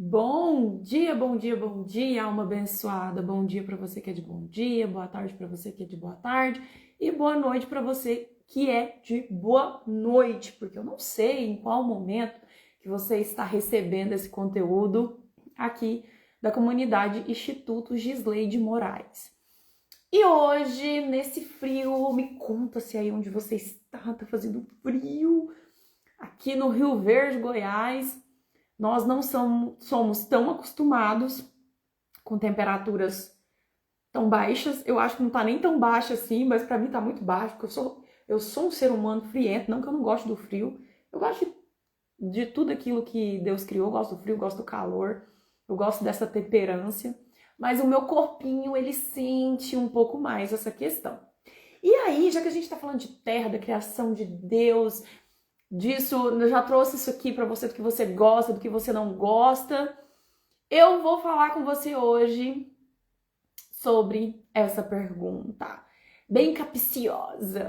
Bom dia, bom dia, bom dia, alma abençoada. Bom dia para você que é de bom dia, boa tarde para você que é de boa tarde e boa noite para você que é de boa noite, porque eu não sei em qual momento que você está recebendo esse conteúdo aqui da comunidade Instituto Gisleide Moraes. E hoje, nesse frio, me conta se aí onde você está, tá fazendo frio. Aqui no Rio Verde, Goiás, nós não somos tão acostumados com temperaturas tão baixas. Eu acho que não tá nem tão baixa assim, mas para mim tá muito baixo, porque eu sou um ser humano friento, não que eu não gosto do frio. Eu gosto de tudo aquilo que Deus criou, eu gosto do frio, eu gosto do calor, eu gosto dessa temperância, mas o meu corpinho, ele sente um pouco mais essa questão. E aí, já que a gente tá falando de terra, da criação de Deus, disso, eu já trouxe isso aqui para você, do que você gosta, do que você não gosta. Eu vou falar com você hoje sobre essa pergunta, bem capciosa.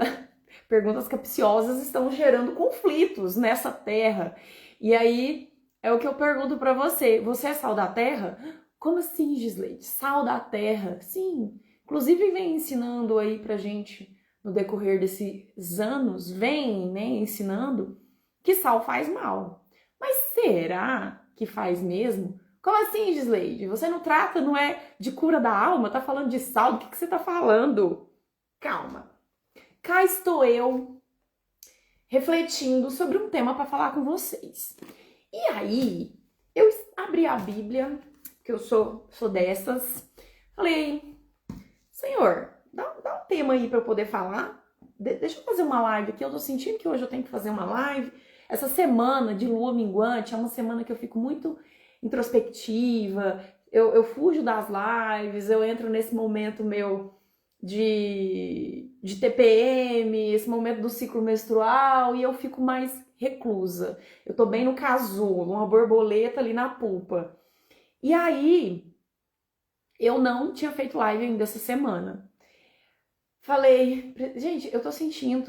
Perguntas capciosas estão gerando conflitos nessa terra. E aí, é o que eu pergunto para você. Você é sal da terra? Como assim, Gisleide? Sal da terra? Sim. Inclusive, vem ensinando aí pra gente, no decorrer desses anos, vem, né, ensinando que sal faz mal. Mas será que faz mesmo? Como assim, Gisleide? Você não trata, não é de cura da alma? Tá falando de sal? Do que você tá falando? Calma. Cá estou eu, refletindo sobre um tema para falar com vocês. E aí, eu abri a Bíblia, que eu sou dessas, falei, Senhor, dá um tema aí para eu poder falar. Deixa eu fazer uma live aqui, eu tô sentindo que hoje eu tenho que fazer uma live. Essa semana de lua minguante é uma semana que eu fico muito introspectiva, eu fujo das lives, eu entro nesse momento meu de TPM, esse momento do ciclo menstrual, e eu fico mais reclusa. Eu tô bem no casulo, uma borboleta ali na pupa. E aí, eu não tinha feito live ainda essa semana. Falei, gente, eu tô sentindo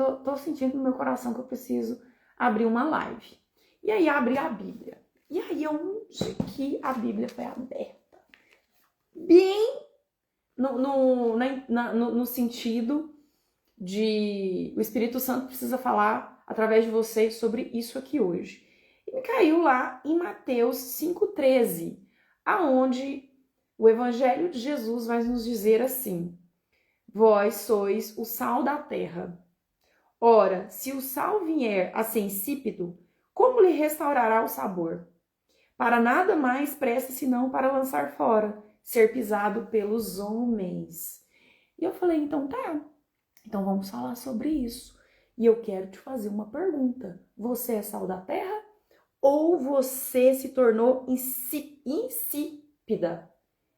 no meu coração que eu preciso abrir uma live. E aí abri a Bíblia. E aí onde que a Bíblia foi aberta? Bem no sentido de o Espírito Santo precisa falar através de vocês sobre isso aqui hoje. E me caiu lá em Mateus 5,13, aonde o Evangelho de Jesus vai nos dizer assim: vós sois o sal da terra. Ora, se o sal vier a ser insípido, como lhe restaurará o sabor? Para nada mais presta senão para lançar fora, ser pisado pelos homens. E eu falei, então tá, então vamos falar sobre isso. E eu quero te fazer uma pergunta. Você é sal da terra? Ou você se tornou insípida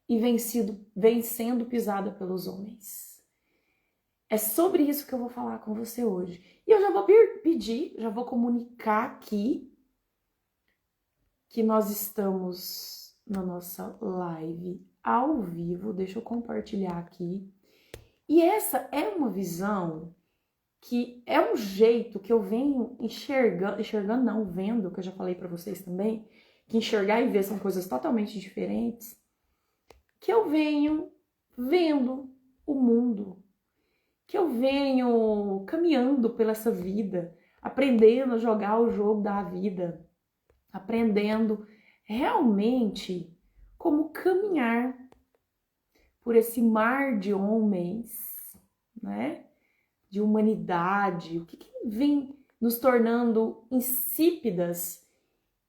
e vencendo pisada pelos homens? É sobre isso que eu vou falar com você hoje. E eu já vou pedir, já vou comunicar aqui que nós estamos na nossa live ao vivo. Deixa eu compartilhar aqui. E essa é uma visão que é um jeito que eu venho enxergando não, vendo, que eu já falei para vocês também, que enxergar e ver são coisas totalmente diferentes, que eu venho vendo o mundo, que eu venho caminhando pela essa vida, aprendendo a jogar o jogo da vida, aprendendo realmente como caminhar por esse mar de homens, né? De humanidade, o que vem nos tornando insípidas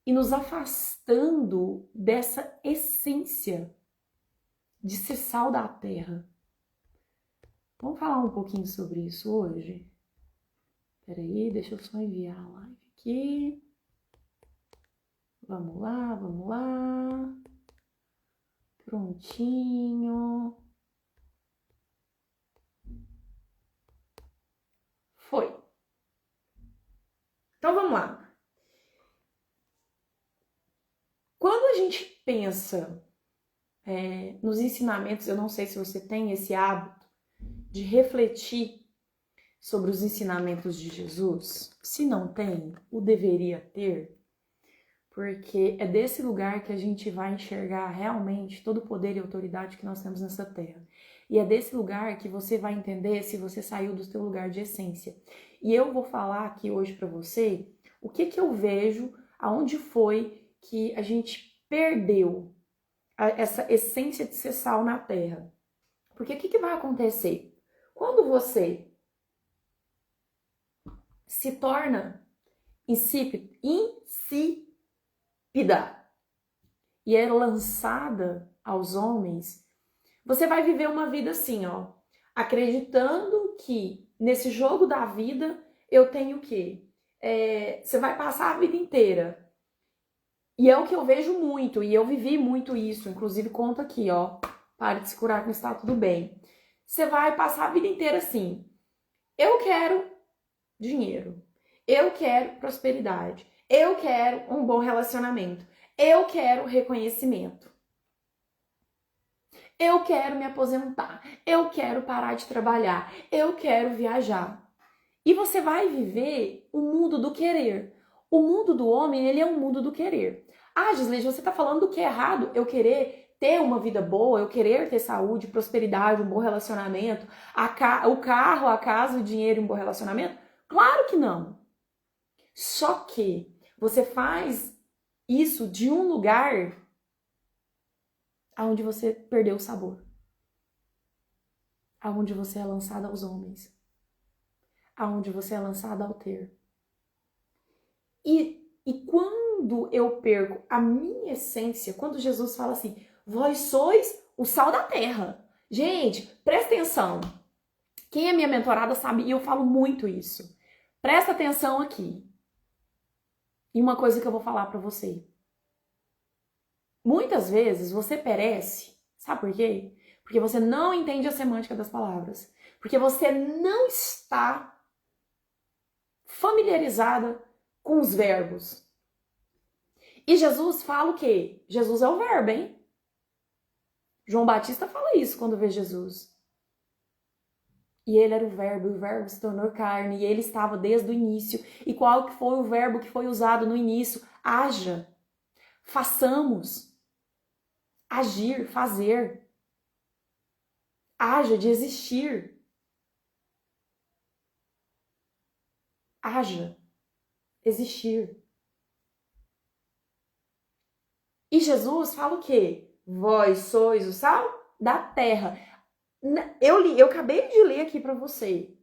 e nos afastando dessa essência de ser sal da terra. Vamos falar um pouquinho sobre isso hoje? Peraí, deixa eu só enviar a live aqui. Vamos lá, vamos lá. Prontinho. Foi. Então vamos lá. Quando a gente pensa nos ensinamentos, eu não sei se você tem esse hábito de refletir sobre os ensinamentos de Jesus. Se não tem, o deveria ter. Porque é desse lugar que a gente vai enxergar realmente todo o poder e autoridade que nós temos nessa terra. E é desse lugar que você vai entender se você saiu do seu lugar de essência. E eu vou falar aqui hoje para você o que eu vejo, aonde foi que a gente perdeu essa essência de ser sal na terra. Porque o que vai acontecer? Quando você se torna insípida e é lançada aos homens, você vai viver uma vida assim, ó, acreditando que nesse jogo da vida eu tenho o quê? Você vai passar a vida inteira. E é o que eu vejo muito, e eu vivi muito isso, inclusive conta aqui, ó, pare de se curar que não está tudo bem. Você vai passar a vida inteira assim, eu quero dinheiro, eu quero prosperidade, eu quero um bom relacionamento, eu quero reconhecimento, eu quero me aposentar, eu quero parar de trabalhar, eu quero viajar. E você vai viver o mundo do querer. O mundo do homem, ele é um mundo do querer. Ah, Gislene, você está falando do que é errado eu querer ter uma vida boa, eu querer ter saúde, prosperidade, um bom relacionamento, o carro, a casa, o dinheiro e um bom relacionamento? Claro que não. Só que você faz isso de um lugar onde você perdeu o sabor. Onde você é lançado aos homens. Onde você é lançado ao ter. E quando eu perco a minha essência, quando Jesus fala assim, vós sois o sal da terra. Gente, presta atenção. Quem é minha mentorada sabe, e eu falo muito isso. Presta atenção aqui. E uma coisa que eu vou falar pra você. Muitas vezes você perece, sabe por quê? Porque você não entende a semântica das palavras. Porque você não está familiarizada com os verbos. E Jesus fala o quê? Jesus é o verbo, hein? João Batista fala isso quando vê Jesus. E ele era o verbo se tornou carne, e ele estava desde o início. E qual que foi o verbo que foi usado no início? Haja, façamos, agir, fazer. Haja de existir. Haja, existir. E Jesus fala o quê? Vós sois o sal da terra. Eu acabei de ler aqui para você.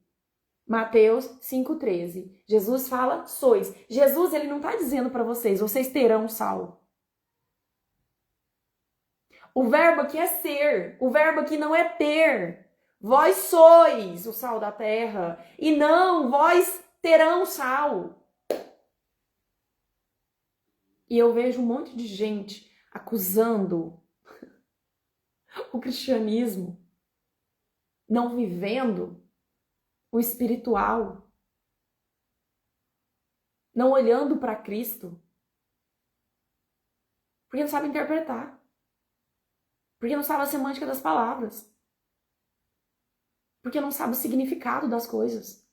Mateus 5,13. Jesus fala sois. Jesus, ele não está dizendo para vocês terão sal. O verbo aqui é ser. O verbo aqui não é ter. Vós sois o sal da terra. E não, vós terão sal. E eu vejo um monte de gente acusando o cristianismo, não vivendo o espiritual, não olhando para Cristo, porque não sabe interpretar, porque não sabe a semântica das palavras, porque não sabe o significado das coisas.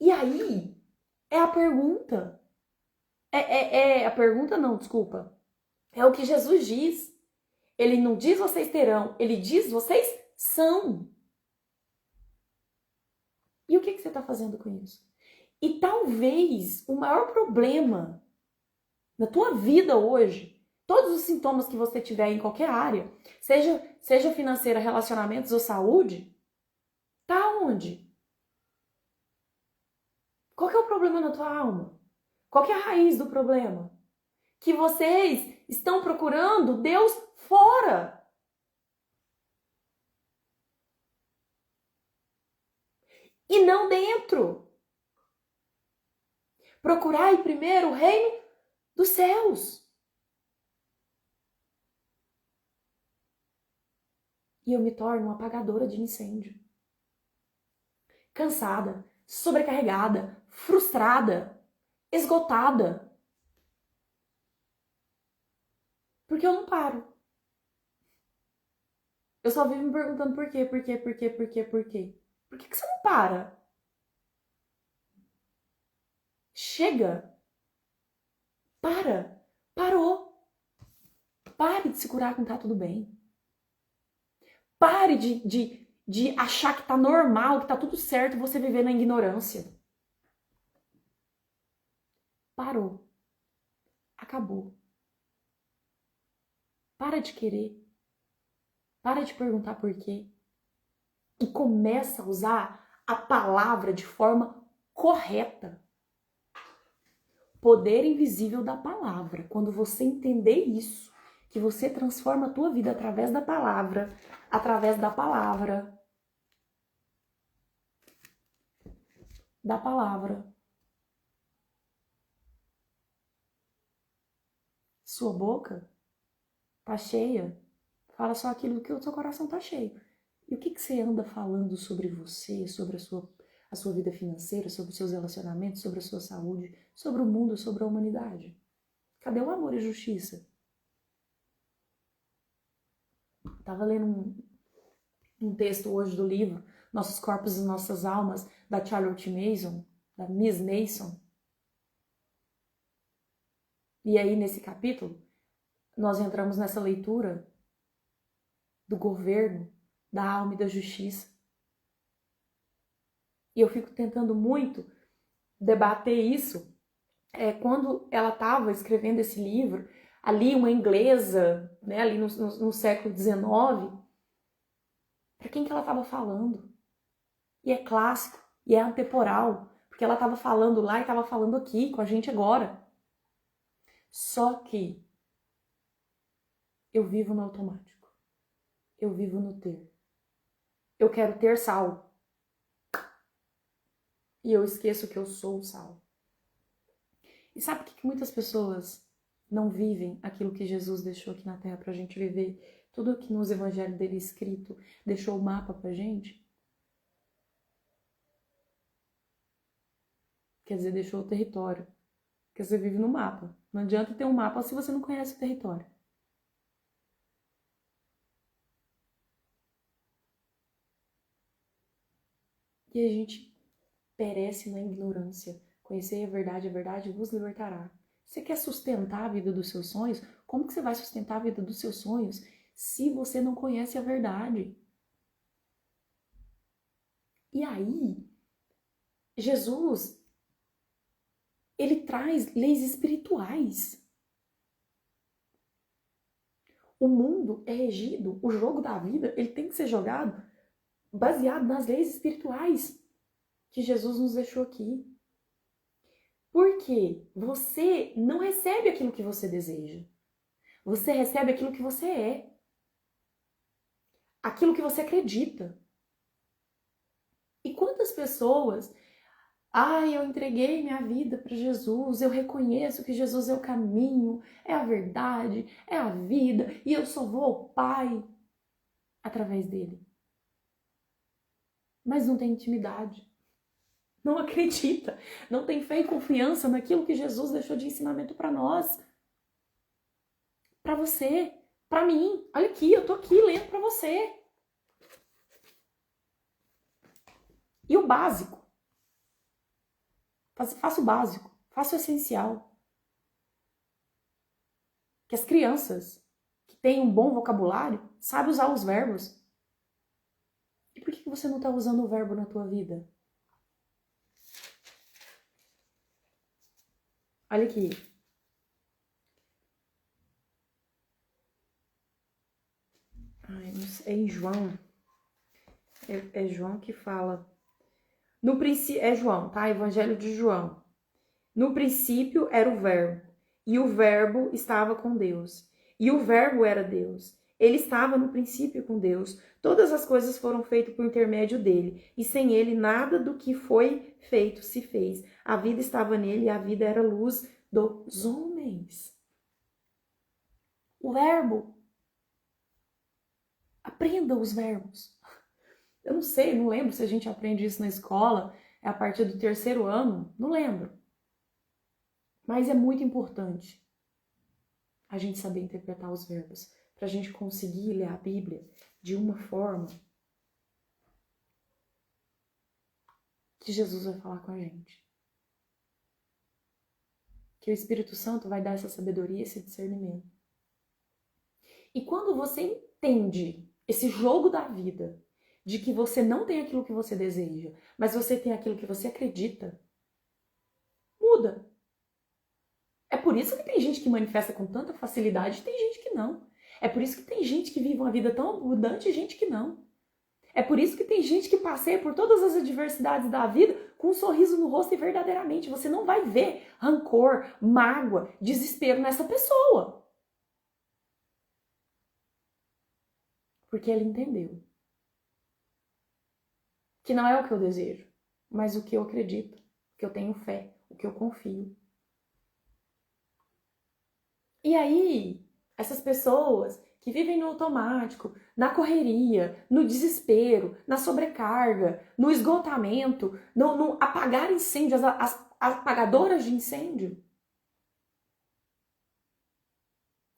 E aí, é a pergunta. A pergunta não, desculpa. É o que Jesus diz. Ele não diz vocês terão, ele diz vocês são. E o que você está fazendo com isso? E talvez o maior problema na tua vida hoje, todos os sintomas que você tiver em qualquer área, seja financeira, relacionamentos ou saúde, tá onde? Qual que é o problema na tua alma? Qual que é a raiz do problema? Que vocês estão procurando Deus fora. E não dentro. Procurai primeiro o reino dos céus. E eu me torno uma apagadora de incêndio. Cansada, sobrecarregada, frustrada, esgotada. Porque eu não paro. Eu só vivo me perguntando por quê. Por que você não para? Parou. Pare de se curar com tá tudo bem. Pare de achar que tá normal, que tá tudo certo você viver na ignorância. Parou. Acabou. Para de querer. Para de perguntar por quê. E começa a usar a palavra de forma correta. Poder invisível da palavra. Quando você entender isso, que você transforma a tua vida através da palavra, da palavra. Sua boca tá cheia. Fala só aquilo que o seu coração tá cheio. E o que você anda falando sobre você, sobre a sua vida financeira, sobre os seus relacionamentos, sobre a sua saúde, sobre o mundo, sobre a humanidade? Cadê o amor e a justiça? Tava lendo um texto hoje do livro Nossos Corpos e Nossas Almas, da Charlotte Mason, da Miss Mason. E aí, nesse capítulo, nós entramos nessa leitura do governo, da alma e da justiça. E eu fico tentando muito debater isso. Quando ela estava escrevendo esse livro, ali uma inglesa, né, ali no século XIX, para quem que ela estava falando? E é clássico, e é atemporal, porque ela estava falando lá e estava falando aqui com a gente agora. Só que eu vivo no automático. Eu vivo no ter. Eu quero ter sal. E eu esqueço que eu sou o sal. E sabe por que muitas pessoas não vivem aquilo que Jesus deixou aqui na Terra pra gente viver? Tudo que nos evangelhos dele escrito deixou o mapa pra gente? Quer dizer, deixou o território. Porque você vive no mapa. Não adianta ter um mapa se você não conhece o território. E a gente perece na ignorância. Conhecer a verdade vos libertará. Você quer sustentar a vida dos seus sonhos? Como que você vai sustentar a vida dos seus sonhos se você não conhece a verdade? E aí, Jesus, ele traz leis espirituais. O mundo é regido, o jogo da vida, ele tem que ser jogado baseado nas leis espirituais que Jesus nos deixou aqui. Porque você não recebe aquilo que você deseja. Você recebe aquilo que você é. Aquilo que você acredita. E quantas pessoas... eu entreguei minha vida para Jesus, eu reconheço que Jesus é o caminho, é a verdade, é a vida, e eu só vou ao Pai através dele. Mas não tem intimidade, não acredita, não tem fé e confiança naquilo que Jesus deixou de ensinamento para nós, para você, para mim. Olha aqui, eu tô aqui lendo para você. E o básico. Faça o básico, faça o essencial. Que as crianças que têm um bom vocabulário sabem usar os verbos. E por que você não está usando o verbo na tua vida? Olha aqui. É em João. É João que fala. No princípio, é João, tá? Evangelho de João. No princípio era o verbo, e o verbo estava com Deus, e o verbo era Deus. Ele estava no princípio com Deus. Todas as coisas foram feitas por intermédio dele, e sem ele nada do que foi feito se fez. A vida estava nele, e a vida era a luz dos homens. O verbo. Aprenda os verbos. Eu não sei, não lembro se a gente aprende isso na escola, é a partir do 3º ano, não lembro. Mas é muito importante a gente saber interpretar os verbos, para a gente conseguir ler a Bíblia de uma forma que Jesus vai falar com a gente. que o Espírito Santo vai dar essa sabedoria, esse discernimento. E quando você entende esse jogo da vida, de que você não tem aquilo que você deseja, mas você tem aquilo que você acredita, muda. É por isso que tem gente que manifesta com tanta facilidade e tem gente que não. É por isso que tem gente que vive uma vida tão abundante e gente que não. É por isso que tem gente que passeia por todas as adversidades da vida com um sorriso no rosto e verdadeiramente você não vai ver rancor, mágoa, desespero nessa pessoa. Porque ele entendeu que não é o que eu desejo, mas o que eu acredito, o que eu tenho fé, o que eu confio. E aí, essas pessoas que vivem no automático, na correria, no desespero, na sobrecarga, no esgotamento, no apagar incêndio, as apagadoras de incêndio,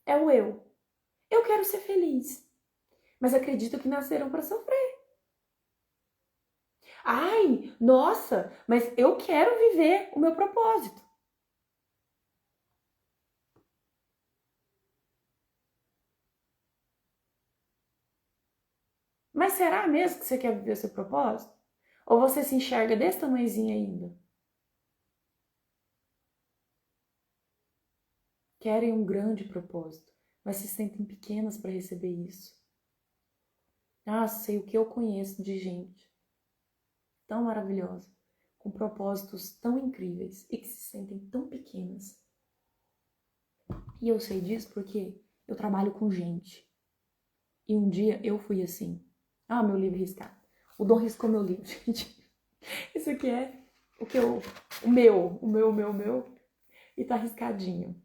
é o eu. Eu quero ser feliz, mas acredito que nasceram para sofrer. Ai, nossa, mas eu quero viver o meu propósito. Mas será mesmo que você quer viver o seu propósito? Ou você se enxerga desse tamanhozinho ainda? Querem um grande propósito, mas se sentem pequenas para receber isso. Ah, sei o que eu conheço de gente tão maravilhosa, com propósitos tão incríveis e que se sentem tão pequenas. E eu sei disso porque eu trabalho com gente. E um dia eu fui assim. Ah, meu livro riscado. O Dom riscou meu livro, gente. Isso aqui é o meu. E tá riscadinho.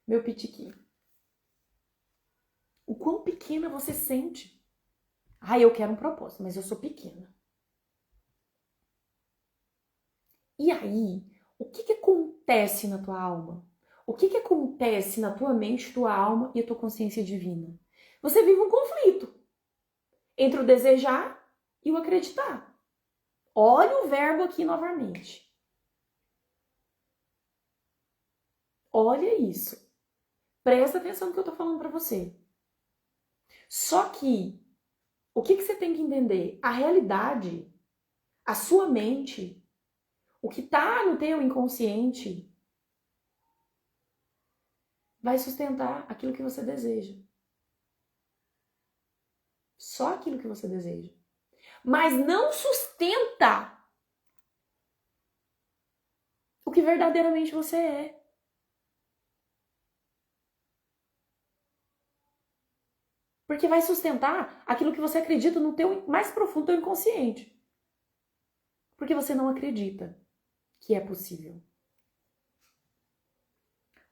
Meu pitiquinho. O quão pequena você sente. Ah, eu quero um propósito, mas eu sou pequena. E aí, o que acontece na tua alma? O que acontece na tua mente, tua alma e a tua consciência divina? Você vive um conflito entre o desejar e o acreditar. Olha o verbo aqui novamente. Olha isso. Presta atenção no que eu tô falando para você. Só que, o que você tem que entender? A realidade, a sua mente, o que tá no teu inconsciente, vai sustentar aquilo que você deseja. Só aquilo que você deseja. Mas não sustenta o que verdadeiramente você é. Porque vai sustentar aquilo que você acredita no teu mais profundo teu inconsciente. Porque você não acredita que é possível.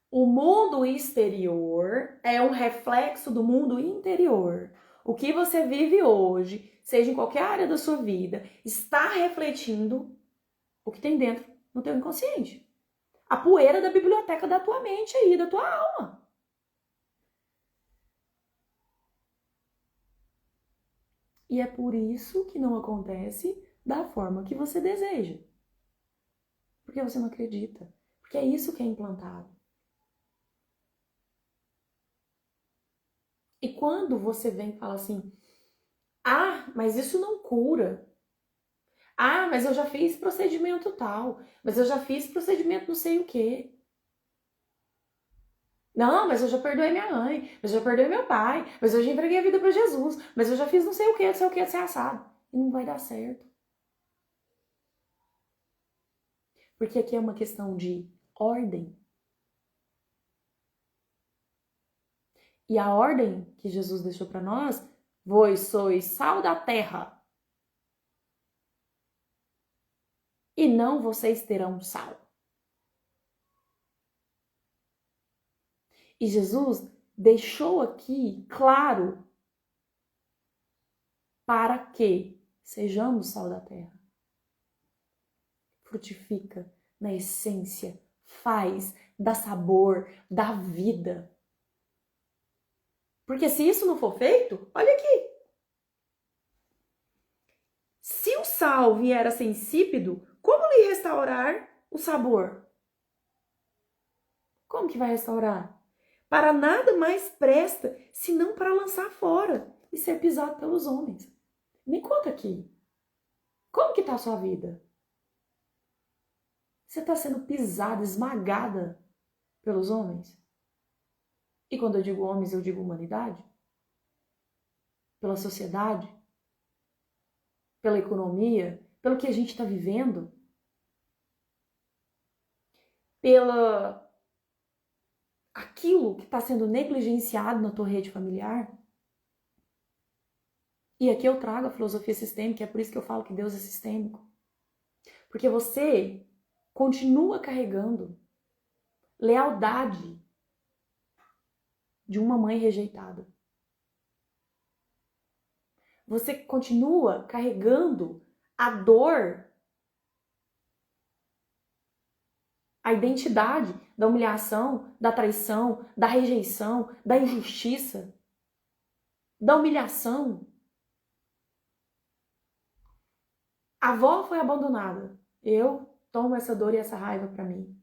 O mundo exterior é um reflexo do mundo interior. O que você vive hoje, seja em qualquer área da sua vida, está refletindo o que tem dentro no teu inconsciente. A poeira da biblioteca da tua mente aí, da tua alma. E é por isso que não acontece da forma que você deseja. Porque você não acredita. Porque é isso que é implantado. E quando você vem e fala assim, ah, mas isso não cura. Ah, mas eu já fiz procedimento tal. Mas eu já fiz procedimento não sei o quê. Não, mas eu já perdoei minha mãe. Mas eu já perdoei meu pai. Mas eu já entreguei a vida para Jesus. Mas eu já fiz não sei o quê, não sei o quê, ser assado. E não vai dar certo. Porque aqui é uma questão de ordem. E a ordem que Jesus deixou para nós, vós sois sal da terra. E não vocês terão sal. E Jesus deixou aqui claro para que sejamos sal da terra. Frutifica na essência, faz, dá sabor, dá vida. Porque se isso não for feito, olha aqui. Se o sal vier a ser insípido, como lhe restaurar o sabor? Como que vai restaurar? Para nada mais presta, senão para lançar fora e ser pisado pelos homens. Me conta aqui, como que tá a sua vida? Você está sendo pisada, esmagada pelos homens? E quando eu digo homens, eu digo humanidade? Pela sociedade? Pela economia? Pelo que a gente está vivendo? Pela aquilo que está sendo negligenciado na tua rede familiar? E aqui eu trago a filosofia sistêmica, é por isso que eu falo que Deus é sistêmico. Porque você continua carregando lealdade de uma mãe rejeitada. Você continua carregando a dor, a identidade da humilhação, da traição, da rejeição, da injustiça, da humilhação. A avó foi abandonada. Eu tomo essa dor e essa raiva para mim.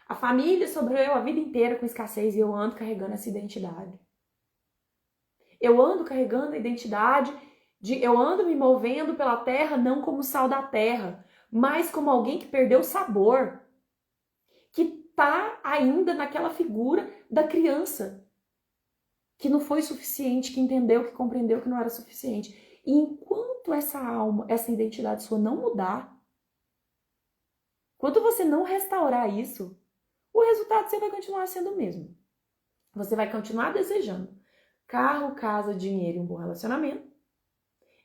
A família sobreviveu a vida inteira com escassez e eu ando carregando essa identidade. Eu ando carregando a identidade eu ando me movendo pela terra não como sal da terra, mas como alguém que perdeu o sabor, que tá ainda naquela figura da criança, que não foi suficiente, que entendeu, que compreendeu que não era suficiente. E enquanto essa alma, essa identidade sua não mudar, enquanto você não restaurar isso, o resultado você vai continuar sendo o mesmo. Você vai continuar desejando carro, casa, dinheiro e um bom relacionamento.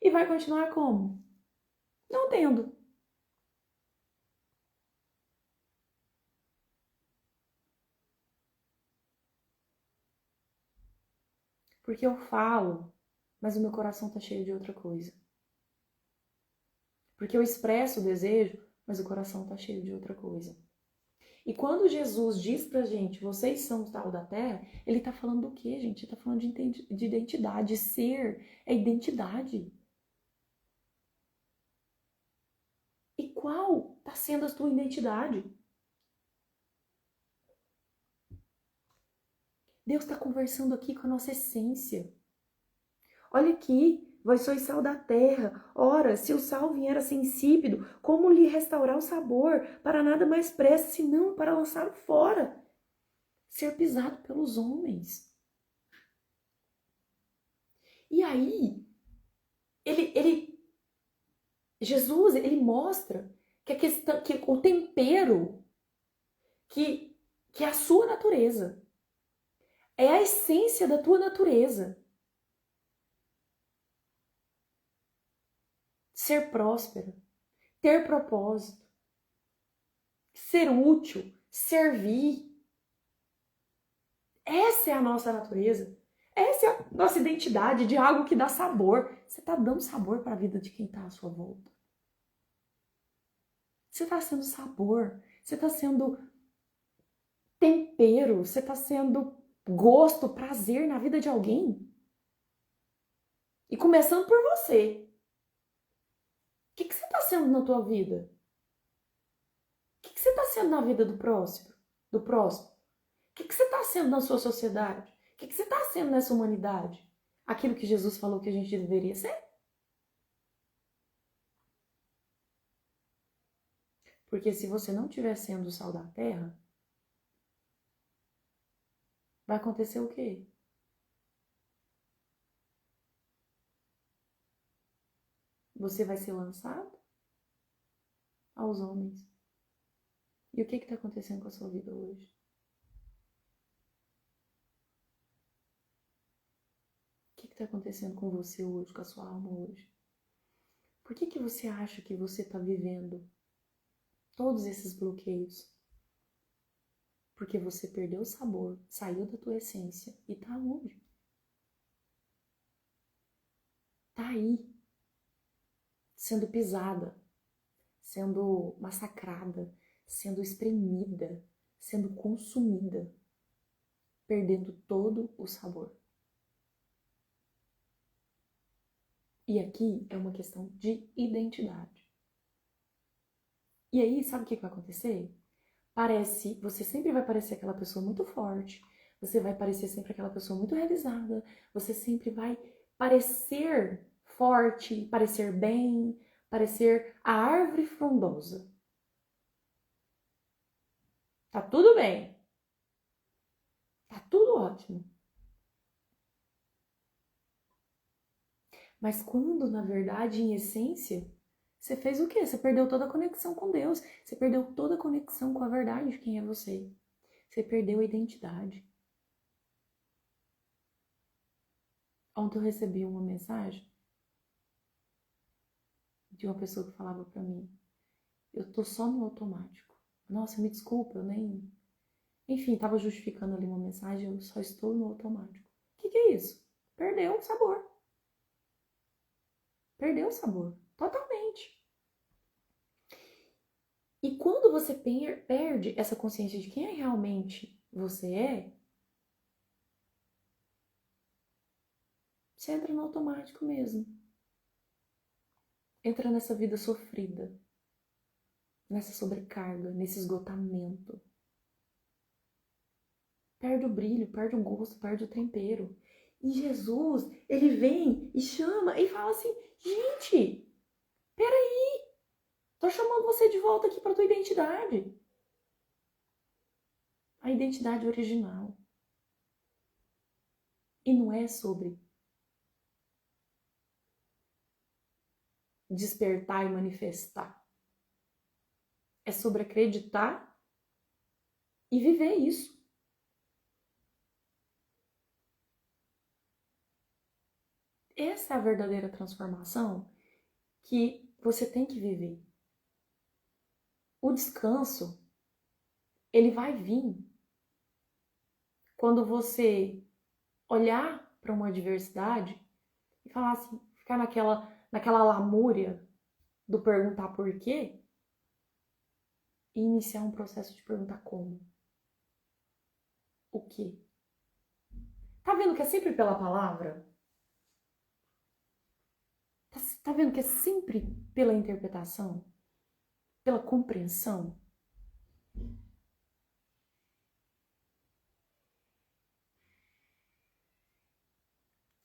E vai continuar como? Não tendo. Porque eu falo, mas o meu coração tá cheio de outra coisa. Porque eu expresso o desejo, mas o coração tá cheio de outra coisa. E quando Jesus diz pra gente, vocês são o sal da terra, ele tá falando do quê, gente? Ele tá falando de identidade. Ser é identidade. E qual tá sendo a tua identidade? Deus está conversando aqui com a nossa essência. Olha aqui, vós sois sal da terra. Ora, se o sal vier a ser insípido, como lhe restaurar o sabor? Para nada mais presta, senão para lançar fora, ser pisado pelos homens. E aí, Jesus, ele mostra que a questão, que o tempero, que é a sua natureza, é a essência da tua natureza. Ser próspero, ter propósito, ser útil, servir. Essa é a nossa natureza. Essa é a nossa identidade de algo que dá sabor. Você está dando sabor para a vida de quem está à sua volta. Você está sendo sabor. Você está sendo tempero. Você está sendo gosto, prazer na vida de alguém. E começando por você. O que você está sendo na tua vida? O que você está sendo na vida do próximo? O que você está sendo na sua sociedade? O que você está sendo nessa humanidade? Aquilo que Jesus falou que a gente deveria ser? Porque se você não estiver sendo o sal da terra, vai acontecer o quê? Você vai ser lançado aos homens. E o que está acontecendo com a sua vida hoje? O que está acontecendo com você hoje, com a sua alma hoje? Por que você acha que você está vivendo todos esses bloqueios? Porque você perdeu o sabor, saiu da tua essência e tá onde? Tá aí, sendo pisada, sendo massacrada, sendo espremida, sendo consumida, perdendo todo o sabor. E aqui é uma questão de identidade. E aí, sabe o que vai acontecer? você sempre vai parecer aquela pessoa muito forte, você vai parecer sempre aquela pessoa muito realizada, você sempre vai parecer forte, parecer bem, parecer a árvore frondosa. Tá tudo bem. Tá tudo ótimo. Mas quando, na verdade, em essência, você fez o quê? Você perdeu toda a conexão com Deus. Você perdeu toda a conexão com a verdade de quem é você. Você perdeu a identidade. Ontem eu recebi uma mensagem de uma pessoa que falava pra mim: eu tô só no automático. Nossa, me desculpa, eu nem... Enfim, tava justificando ali uma mensagem, eu só estou no automático. O que é isso? Perdeu o sabor. Perdeu o sabor. Totalmente. E quando você perde essa consciência de quem realmente você é, você entra no automático mesmo. Entra nessa vida sofrida, nessa sobrecarga, nesse esgotamento. Perde o brilho, perde o gosto, perde o tempero. E Jesus, ele vem e chama e fala assim: gente, peraí, tô chamando você de volta aqui pra tua identidade. A identidade original. E não é sobre despertar e manifestar. É sobre acreditar e viver isso. Essa é a verdadeira transformação que você tem que viver. O descanso, ele vai vir quando você olhar para uma adversidade e falar assim, ficar naquela lamúria do perguntar por quê e iniciar um processo de perguntar como. O quê? Tá vendo que é sempre pela palavra? Tá vendo que é sempre pela interpretação? Pela compreensão?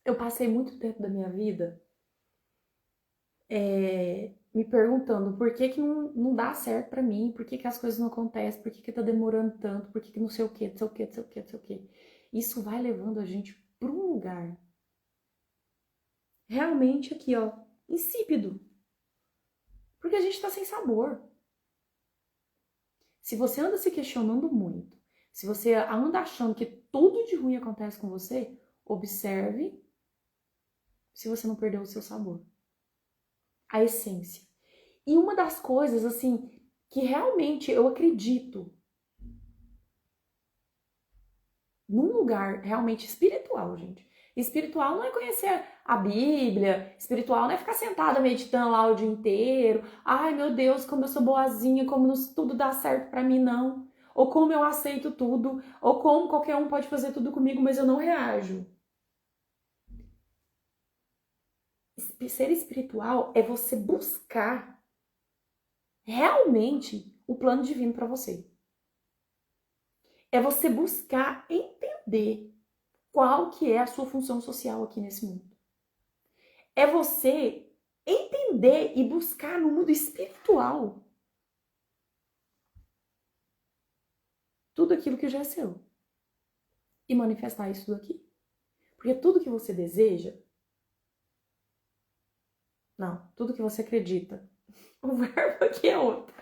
Eu passei muito tempo da minha vida me perguntando por que não dá certo pra mim, por que as coisas não acontecem, por que tá demorando tanto, por que não sei o que, não sei o que, não sei o que, não sei o que. Isso vai levando a gente pra um lugar realmente aqui, ó, insípido. Porque a gente tá sem sabor. Se você anda se questionando muito, se você anda achando que tudo de ruim acontece com você, observe se você não perdeu o seu sabor. A essência. E uma das coisas, assim, que realmente eu acredito num lugar realmente espiritual, gente. Espiritual não é conhecer a Bíblia, espiritual não é ficar sentada meditando lá o dia inteiro. Ai, meu Deus, como eu sou boazinha, como tudo dá certo pra mim, não. Ou como eu aceito tudo, ou como qualquer um pode fazer tudo comigo, mas eu não reajo. Ser espiritual é você buscar realmente o plano divino pra você. É você buscar entender qual que é a sua função social aqui nesse mundo. É você entender e buscar no mundo espiritual tudo aquilo que já é seu e manifestar isso aqui. Porque tudo que você deseja, não, tudo que você acredita, o verbo aqui é outro.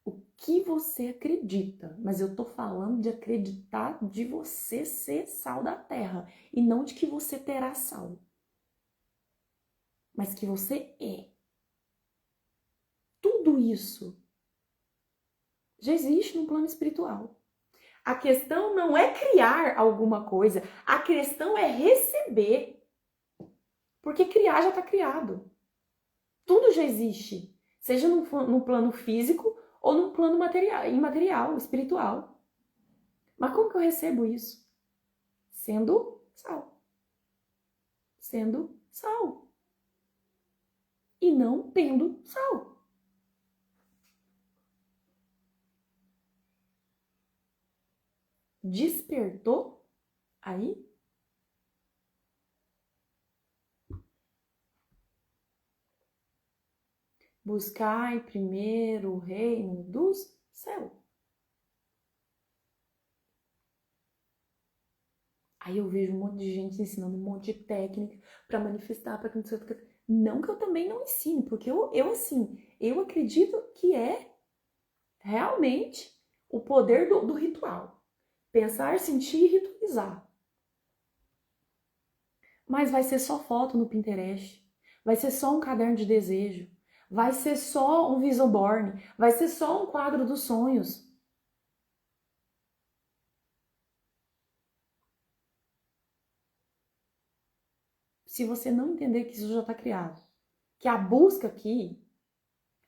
O que você acredita, mas eu tô falando de acreditar de você ser sal da terra e não de que você terá sal, mas que você é. Tudo isso já existe no plano espiritual. A questão não é criar alguma coisa, a questão é receber. Porque criar já está criado. Tudo já existe, seja no plano físico ou no plano imaterial, espiritual. Mas como que eu recebo isso? Sendo sal. Sendo sal. E não tendo sal. despertou aí? Buscai primeiro o reino dos céus. Aí eu vejo um monte de gente ensinando um monte de técnica para manifestar, para que não sei o que. Não que eu também não ensine, porque eu acredito que é realmente o poder do ritual. Pensar, sentir e ritualizar. Mas vai ser só foto no Pinterest. Vai ser só um caderno de desejo. Vai ser só um vision board. Vai ser só um quadro dos sonhos. Se você não entender que isso já está criado. Que a busca aqui,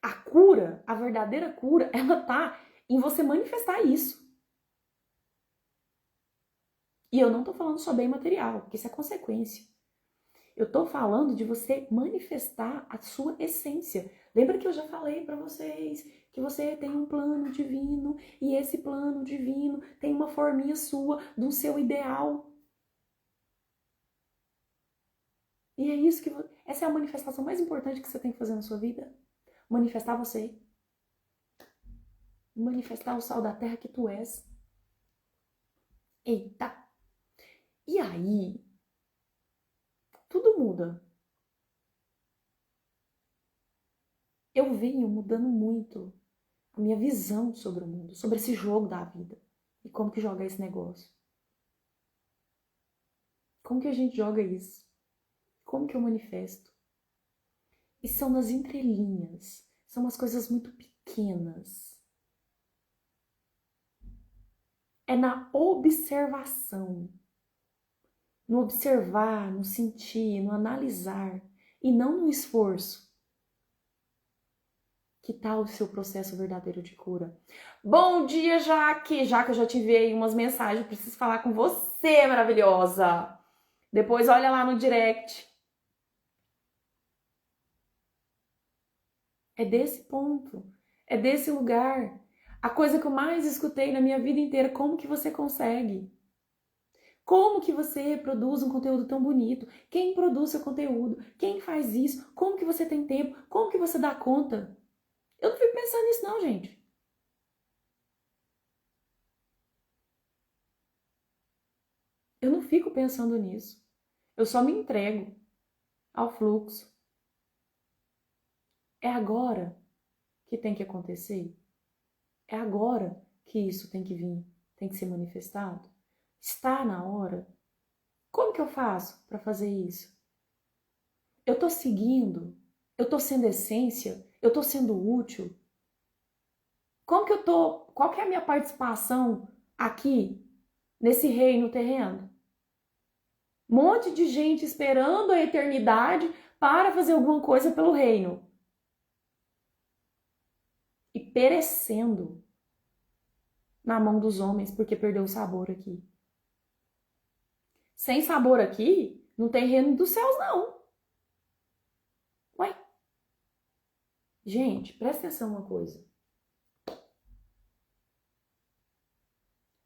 a cura, a verdadeira cura, ela tá em você manifestar isso. E eu não tô falando só bem material, porque isso é consequência. Eu tô falando de você manifestar a sua essência. Lembra que eu já falei para vocês que você tem um plano divino e esse plano divino tem uma forminha sua do seu ideal. E é isso que essa é a manifestação mais importante que você tem que fazer na sua vida. Manifestar você. Manifestar o sal da terra que tu és. Eita! E aí, tudo muda. Eu venho mudando muito a minha visão sobre o mundo, sobre esse jogo da vida. E como que joga esse negócio. Como que a gente joga isso? Como que eu manifesto? E são nas entrelinhas. São umas coisas muito pequenas. É na observação. No observar, no sentir, no analisar. E não no esforço. Que tal o seu processo verdadeiro de cura? Bom dia, Jaque! Jaque, eu já te enviei umas mensagens. Preciso falar com você, maravilhosa. Depois olha lá no direct. É desse ponto. É desse lugar. A coisa que eu mais escutei na minha vida inteira. Como que você consegue? Como que você produz um conteúdo tão bonito? Quem produz seu conteúdo? Quem faz isso? Como que você tem tempo? Como que você dá conta? Eu não fico pensando nisso não, gente. Eu não fico pensando nisso. Eu só me entrego ao fluxo. É agora que tem que acontecer. É agora que isso tem que vir, tem que ser manifestado. Está na hora. Como que eu faço para fazer isso? Eu estou seguindo? Eu estou sendo essência? Eu estou sendo útil? Como que eu tô? Qual que é a minha participação aqui nesse reino terreno? Um monte de gente esperando a eternidade para fazer alguma coisa pelo reino e perecendo na mão dos homens porque perdeu o sabor aqui. Sem sabor aqui, não tem reino dos céus não. Ué? Gente, presta atenção uma coisa.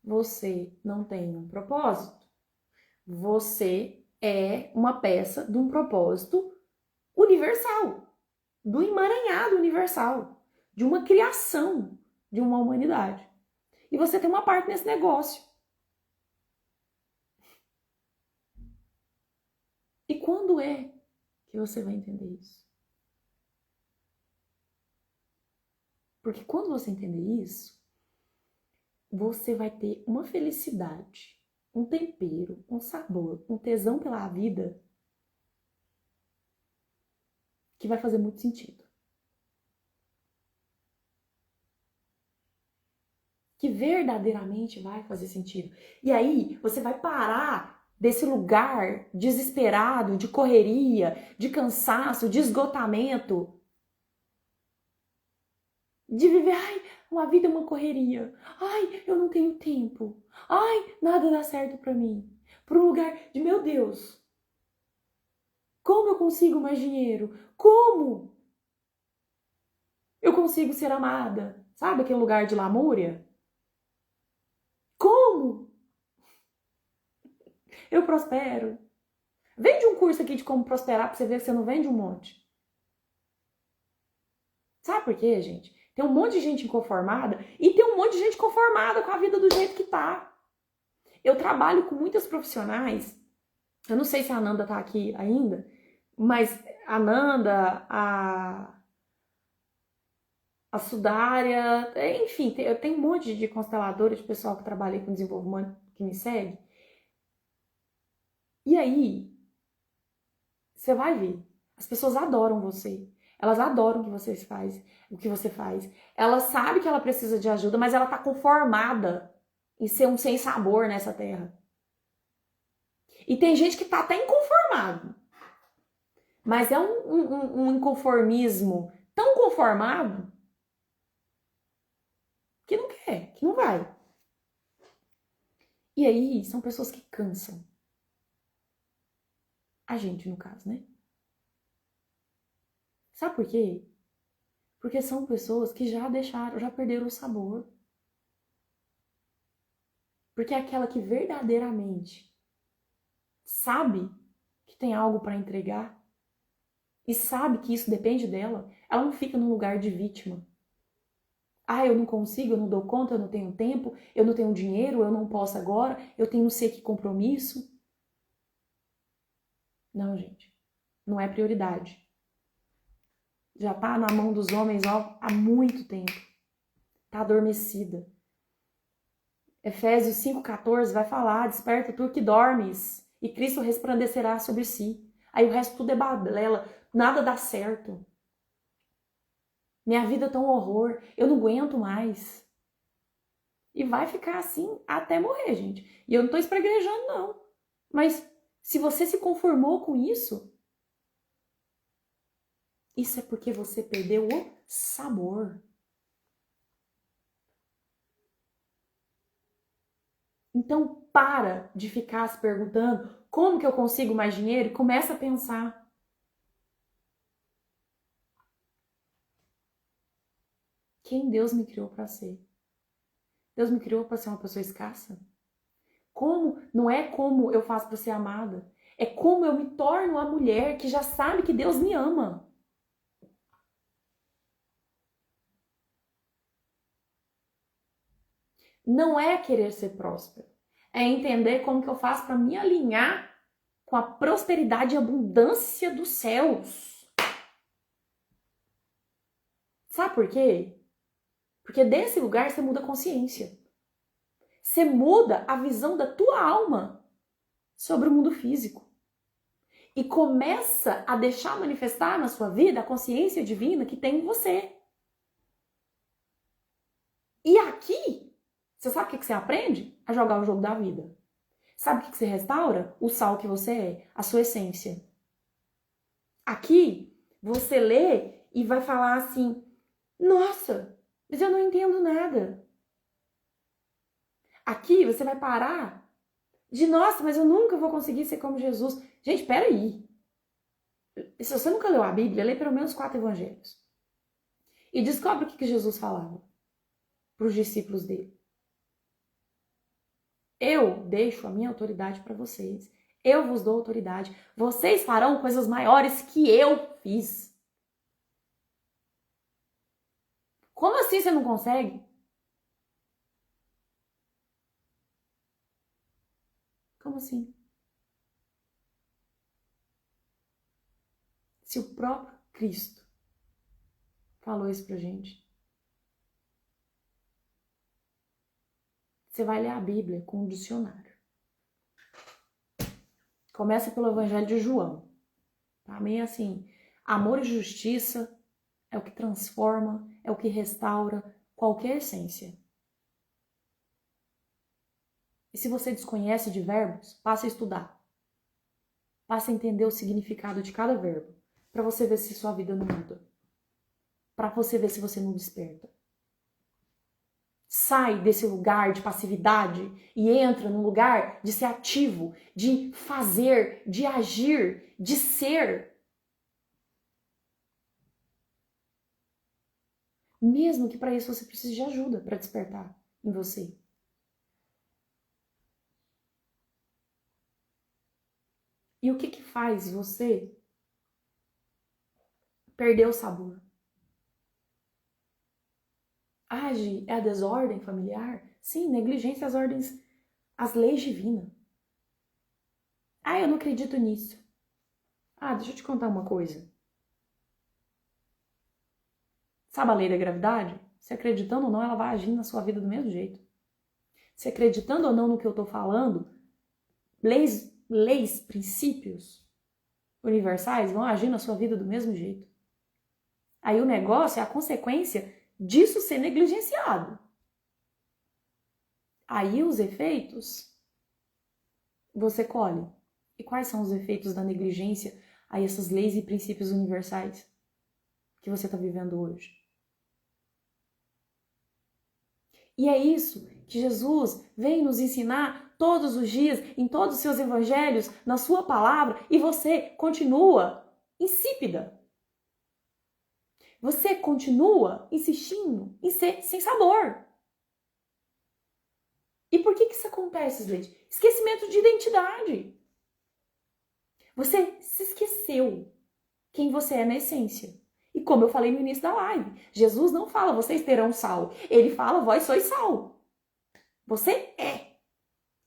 Você não tem um propósito. Você é uma peça de um propósito universal, do emaranhado universal, de uma criação de uma humanidade. E você tem uma parte nesse negócio. E quando é que você vai entender isso? Porque quando você entender isso, você vai ter uma felicidade, um tempero, um sabor, um tesão pela vida que vai fazer muito sentido. Que verdadeiramente vai fazer sentido. E aí você vai parar desse lugar desesperado, de correria, de cansaço, de esgotamento, de viver, ai, uma vida é uma correria. Ai, eu não tenho tempo. Ai, nada dá certo pra mim. Para um lugar de, meu Deus, como eu consigo mais dinheiro? Como eu consigo ser amada? Sabe aquele lugar de lamúria? Como eu prospero. Vende um curso aqui de como prosperar pra você ver que você não vende um monte. Sabe por quê, gente? Tem um monte de gente inconformada e tem um monte de gente conformada com a vida do jeito que tá. Eu trabalho com muitas profissionais, eu não sei se a Nanda tá aqui ainda, mas a Nanda, a Sudária, enfim, eu tenho um monte de consteladores, de pessoal que trabalha com desenvolvimento que me segue. E aí, você vai ver, as pessoas adoram você. Elas adoram o que você faz. Ela sabe que ela precisa de ajuda, mas ela tá conformada em ser um sem sabor nessa terra. E tem gente que tá até inconformado. Mas é um inconformismo tão conformado que não quer, que não vai. E aí, são pessoas que cansam. A gente, no caso, né? Sabe por quê? Porque são pessoas que já perderam o sabor. Porque é aquela que verdadeiramente sabe que tem algo para entregar e sabe que isso depende dela, ela não fica num lugar de vítima. Ah, eu não consigo, eu não dou conta, eu não tenho tempo, eu não tenho dinheiro, eu não posso agora, eu tenho não sei que compromisso. Não, gente, não é prioridade. Já tá na mão dos homens há muito tempo. Tá adormecida. Efésios 5,14 vai falar, desperta tu que dormes, e Cristo resplandecerá sobre si. Aí o resto tudo é balela, nada dá certo. Minha vida tá um horror, eu não aguento mais. E vai ficar assim até morrer, gente. E eu não tô espreguejando, não. Mas se você se conformou com isso é porque você perdeu o sabor. Então para de ficar se perguntando como que eu consigo mais dinheiro e começa a pensar. Quem Deus me criou para ser? Deus me criou para ser uma pessoa escassa? Como? Não é como eu faço para ser amada. É como eu me torno a mulher que já sabe que Deus me ama. Não é querer ser próspero. É entender como que eu faço para me alinhar com a prosperidade e abundância dos céus. Sabe por quê? Porque desse lugar você muda a consciência. Você muda a visão da tua alma sobre o mundo físico. E começa a deixar manifestar na sua vida a consciência divina que tem em você. E aqui, você sabe o que você aprende? A jogar o jogo da vida. Sabe o que você restaura? O sal que você é, a sua essência. Aqui, você lê e vai falar assim, nossa, mas eu não entendo nada. Aqui, você vai parar de, nossa, mas eu nunca vou conseguir ser como Jesus. Gente, peraí. Se você nunca leu a Bíblia, lê pelo menos 4 evangelhos. E descobre o que Jesus falava para os discípulos dele. Eu deixo a minha autoridade para vocês. Eu vos dou autoridade. Vocês farão coisas maiores que eu fiz. Como assim você não consegue? Como assim? Se o próprio Cristo falou isso pra gente. Você vai ler a Bíblia com um dicionário. Começa pelo Evangelho de João. Pra mim é assim, amor e justiça é o que transforma, é o que restaura qualquer essência. E se você desconhece de verbos, passe a estudar. Passe a entender o significado de cada verbo, para você ver se sua vida não muda. Para você ver se você não desperta. Sai desse lugar de passividade e entra num lugar de ser ativo, de fazer, de agir, de ser. Mesmo que para isso você precise de ajuda para despertar em você. E o que faz você perder o sabor? Age é a desordem familiar? Sim, negligência às ordens, às leis divinas. Eu não acredito nisso. Deixa eu te contar uma coisa. Sabe a lei da gravidade? Se acreditando ou não, ela vai agir na sua vida do mesmo jeito. Se acreditando ou não no que eu tô falando, leis, princípios universais vão agir na sua vida do mesmo jeito. Aí o negócio é a consequência disso ser negligenciado. Aí os efeitos você colhe. E quais são os efeitos da negligência a essas leis e princípios universais que você está vivendo hoje? E é isso que Jesus vem nos ensinar todos os dias, em todos os seus evangelhos, na sua palavra, e você continua insípida. Você continua insistindo em ser sem sabor. E por que isso acontece, Slade? Esquecimento de identidade. Você se esqueceu quem você é na essência. E como eu falei no início da live, Jesus não fala, vocês terão sal. Ele fala, vós sois sal. Você é.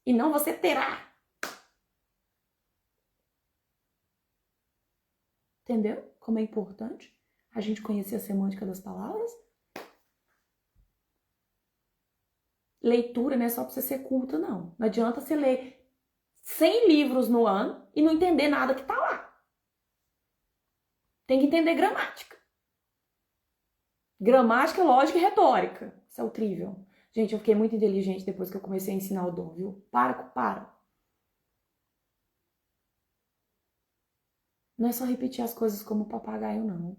E não você terá. Entendeu? Como é importante a gente conhecer a semântica das palavras? Leitura não é só pra você ser culta, não. Não adianta você ler 100 livros no ano e não entender nada que tá lá. Tem que entender gramática. Gramática, lógica e retórica. Isso é o trivial. Gente, eu fiquei muito inteligente depois que eu comecei a ensinar o dom, viu? Para. Não é só repetir as coisas como papagaio, não.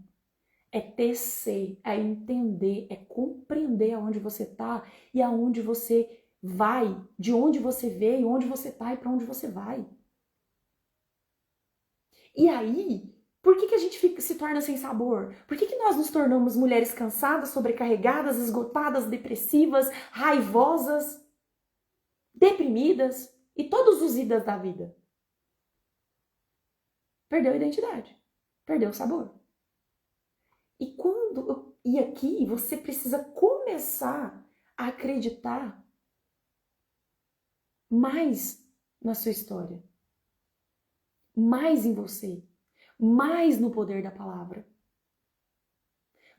É tecer, é entender, é compreender aonde você tá e aonde você vai, de onde você veio, onde você tá e para onde você vai. E aí, por que a gente se torna sem sabor? Por que nós nos tornamos mulheres cansadas, sobrecarregadas, esgotadas, depressivas, raivosas, deprimidas e todos os idas da vida? Perdeu a identidade, perdeu o sabor. E aqui você precisa começar a acreditar mais na sua história, mais em você, mais no poder da palavra.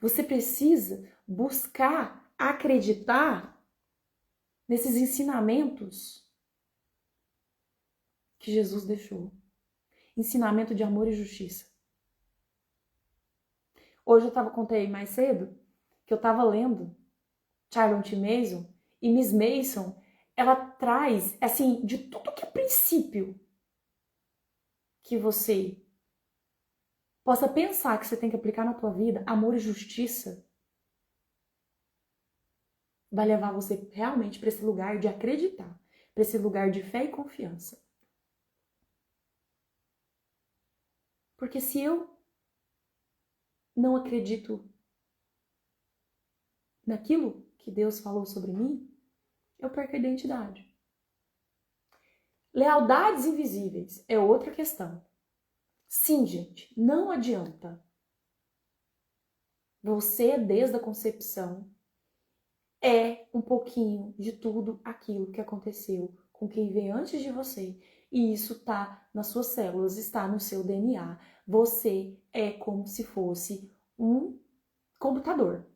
Você precisa buscar acreditar nesses ensinamentos que Jesus deixou. Ensinamento de amor e justiça. Hoje eu contei mais cedo que eu estava lendo Charlotte Mason e Miss Mason, ela traz, assim, de tudo que é princípio que você possa pensar que você tem que aplicar na tua vida, amor e justiça vai levar você realmente para esse lugar de acreditar, para esse lugar de fé e confiança. Porque se eu não acredito naquilo que Deus falou sobre mim, eu perco a identidade. Lealdades invisíveis é outra questão. Sim, gente, não adianta. Você, desde a concepção, é um pouquinho de tudo aquilo que aconteceu com quem veio antes de você. E isso está nas suas células, está no seu DNA. Você é como se fosse um computador.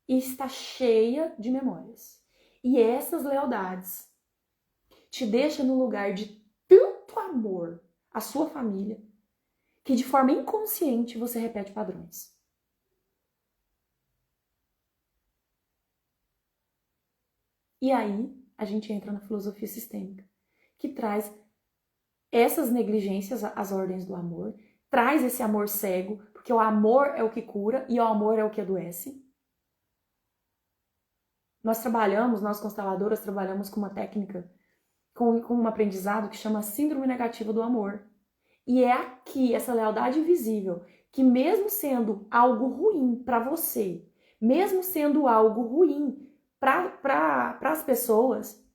E está cheia de memórias. E essas lealdades te deixam no lugar de tanto amor à sua família, que de forma inconsciente você repete padrões. E aí a gente entra na filosofia sistêmica, que traz essas negligências às ordens do amor, traz esse amor cego, porque o amor é o que cura e o amor é o que adoece. Nós consteladoras, trabalhamos com uma técnica, com um aprendizado que chama síndrome negativa do amor. E é aqui, essa lealdade invisível, que mesmo sendo algo ruim para você, mesmo sendo algo ruim para as pessoas,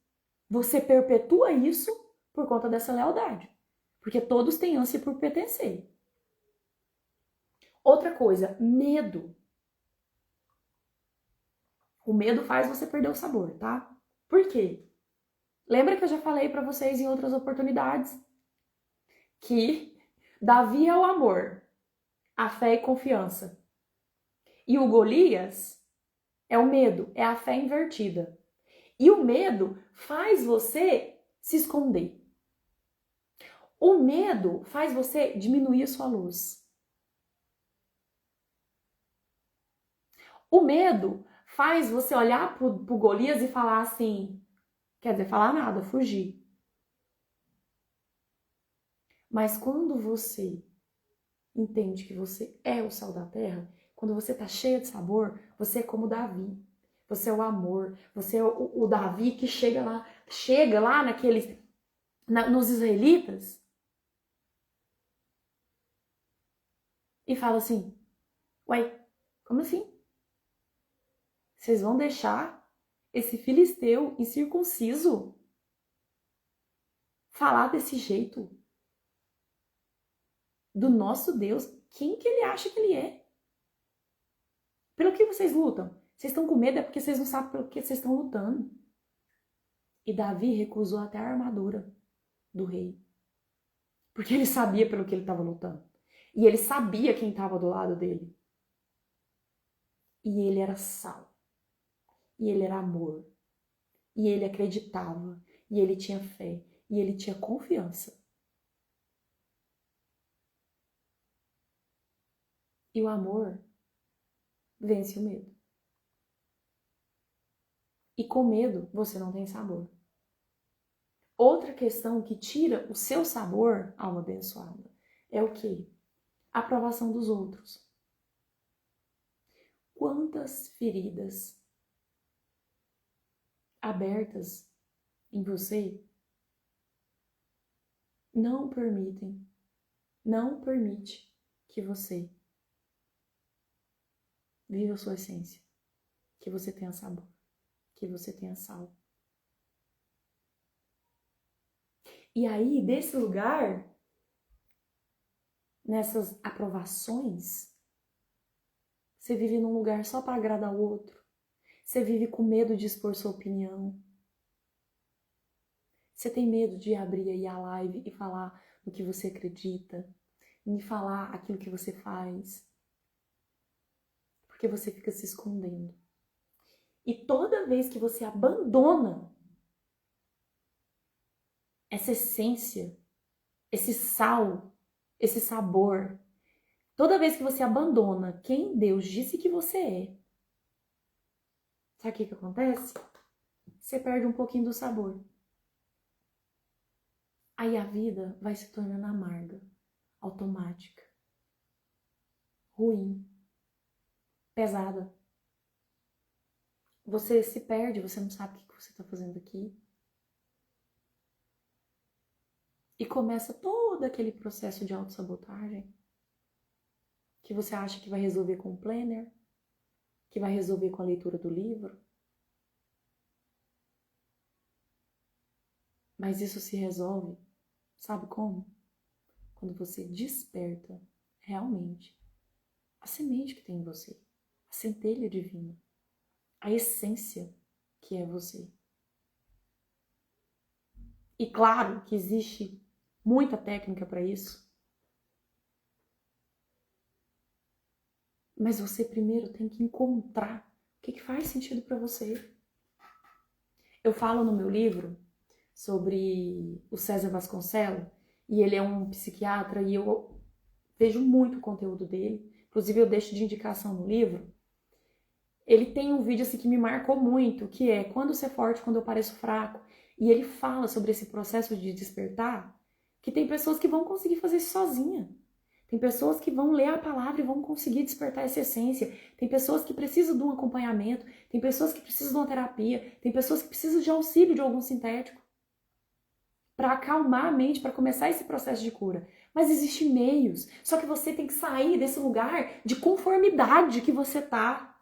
você perpetua isso Por conta dessa lealdade. Porque todos têm ânsia por pertencer. Outra coisa, medo. O medo faz você perder o sabor, tá? Por quê? Lembra que eu já falei pra vocês em outras oportunidades que Davi é o amor, a fé e confiança. E o Golias é o medo, é a fé invertida. E o medo faz você se esconder. O medo faz você diminuir a sua luz. O medo faz você olhar pro Golias e falar assim, quer dizer, falar nada, fugir. Mas quando você entende que você é o sal da terra, quando você tá cheia de sabor, você é como Davi. Você é o amor, você é o Davi que chega lá nos israelitas e fala assim, ué, como assim? Vocês vão deixar esse filisteu incircunciso falar desse jeito do nosso Deus? Quem que ele acha que ele é? Pelo que vocês lutam? Vocês estão com medo é porque vocês não sabem pelo que vocês estão lutando. E Davi recusou até a armadura do rei. Porque ele sabia pelo que ele estava lutando. E ele sabia quem estava do lado dele. E ele era sal. E ele era amor. E ele acreditava. E ele tinha fé. E ele tinha confiança. E o amor vence o medo. E com medo você não tem sabor. Outra questão que tira o seu sabor, alma abençoada, é o quê? A aprovação dos outros. Quantas feridas abertas em você não permite que você viva a sua essência, que você tenha sabor, que você tenha sal. E aí, desse lugar, nessas aprovações, você vive num lugar só para agradar o outro. Você vive com medo de expor sua opinião. Você tem medo de abrir aí a live e falar no que você acredita, e falar aquilo que você faz. Porque você fica se escondendo. E toda vez que você abandona essa essência, esse sal, esse sabor, toda vez que você abandona quem Deus disse que você é, sabe o que acontece? Você perde um pouquinho do sabor. Aí a vida vai se tornando amarga, automática, ruim, pesada. Você se perde, você não sabe o que você está fazendo aqui. E começa todo aquele processo de autossabotagem que você acha que vai resolver com o planner, que vai resolver com a leitura do livro. Mas isso se resolve, sabe como? Quando você desperta realmente a semente que tem em você, a centelha divina, a essência que é você. E claro que existe muita técnica para isso. Mas você primeiro tem que encontrar o que faz sentido para você. Eu falo no meu livro sobre o César Vasconcelos, e ele é um psiquiatra e eu vejo muito o conteúdo dele. Inclusive eu deixo de indicação no livro. Ele tem um vídeo assim que me marcou muito, que é Quando Ser Forte, Quando Eu Pareço Fraco. E ele fala sobre esse processo de despertar, que tem pessoas que vão conseguir fazer isso sozinha. Tem pessoas que vão ler a palavra e vão conseguir despertar essa essência. Tem pessoas que precisam de um acompanhamento. Tem pessoas que precisam de uma terapia. Tem pessoas que precisam de auxílio de algum sintético para acalmar a mente, para começar esse processo de cura. Mas existem meios. Só que você tem que sair desse lugar de conformidade que você tá,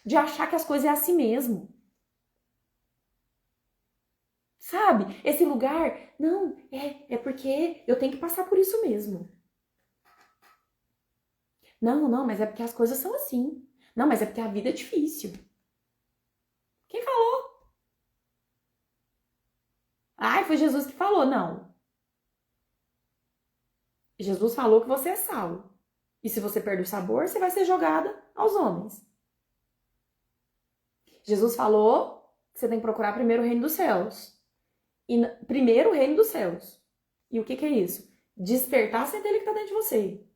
de achar que as coisas é assim mesmo. Sabe? Esse lugar, não, é porque eu tenho que passar por isso mesmo. Não, mas é porque as coisas são assim. Não, mas é porque a vida é difícil. Quem falou? Ai, foi Jesus que falou. Não. Jesus falou que você é sal. E se você perde o sabor, você vai ser jogada aos homens. Jesus falou que você tem que procurar primeiro o reino dos céus. E primeiro o reino dos céus. E o que é isso? Despertar a centelha que está dentro de você.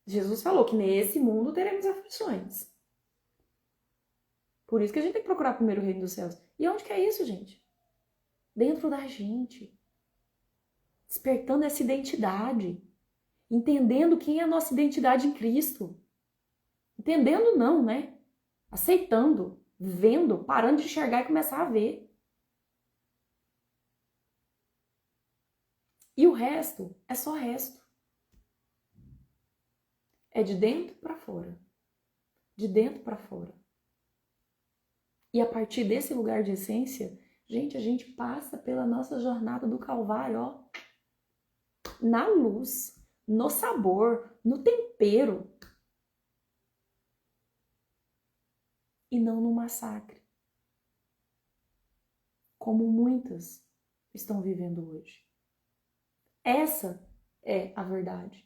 Jesus falou que nesse mundo teremos aflições. Por isso que a gente tem que procurar primeiro o reino dos céus. E onde que é isso, gente? Dentro da gente. Despertando essa identidade. Entendendo quem é a nossa identidade em Cristo. Entendendo não, né? Aceitando, vendo, parando de enxergar e começar a ver. E o resto é só resto. É de dentro para fora. De dentro para fora. E a partir desse lugar de essência, gente, a gente passa pela nossa jornada do Calvário, ó, na luz, no sabor, no tempero. E não no massacre. Como muitas estão vivendo hoje. Essa é a verdade.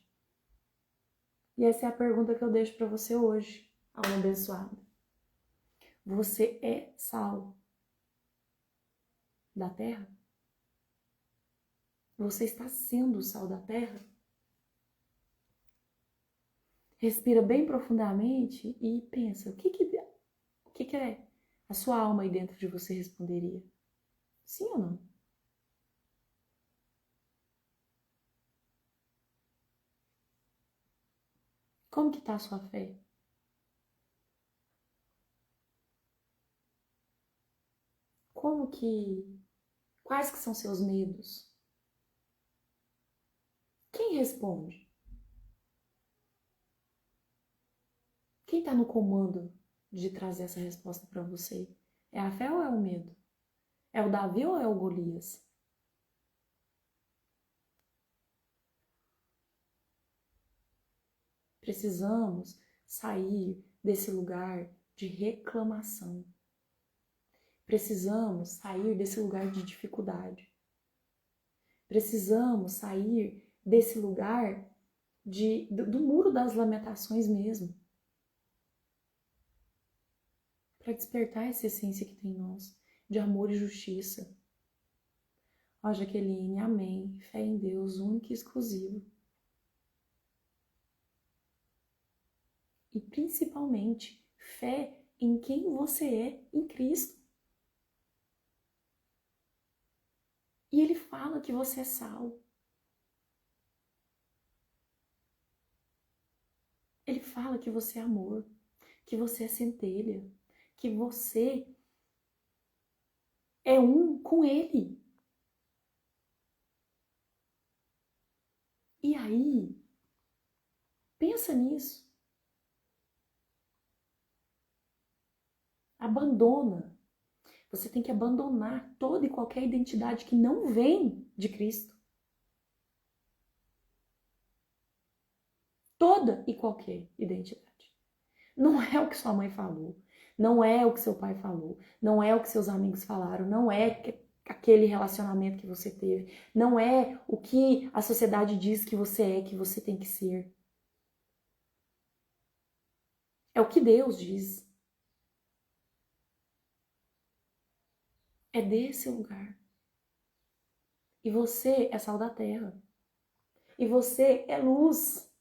E essa é a pergunta que eu deixo para você hoje, alma abençoada. Você é sal da terra? Você está sendo o sal da terra? Respira bem profundamente e pensa, o que é a sua alma aí dentro de você responderia? Sim ou não? Como que está a sua fé? Quais que são seus medos? Quem responde? Quem está no comando de trazer essa resposta para você? É a fé ou é o medo? É o Davi ou é o Golias? Precisamos sair desse lugar de reclamação. Precisamos sair desse lugar de dificuldade. Precisamos sair desse lugar do muro das lamentações mesmo. Para despertar essa essência que tem em nós, de amor e justiça. Ó, Jaqueline, amém. Fé em Deus, único e exclusivo. E principalmente, fé em quem você é em Cristo. E Ele fala que você é sal. Ele fala que você é amor, que você é centelha, que você é um com Ele. E aí, pensa nisso. Abandona. Você tem que abandonar toda e qualquer identidade que não vem de Cristo. Toda e qualquer identidade. Não é o que sua mãe falou, não é o que seu pai falou, não é o que seus amigos falaram, não é aquele relacionamento que você teve, não é o que a sociedade diz que você é, que você tem que ser. É o que Deus diz. É desse lugar. E você é sal da terra. E você é luz.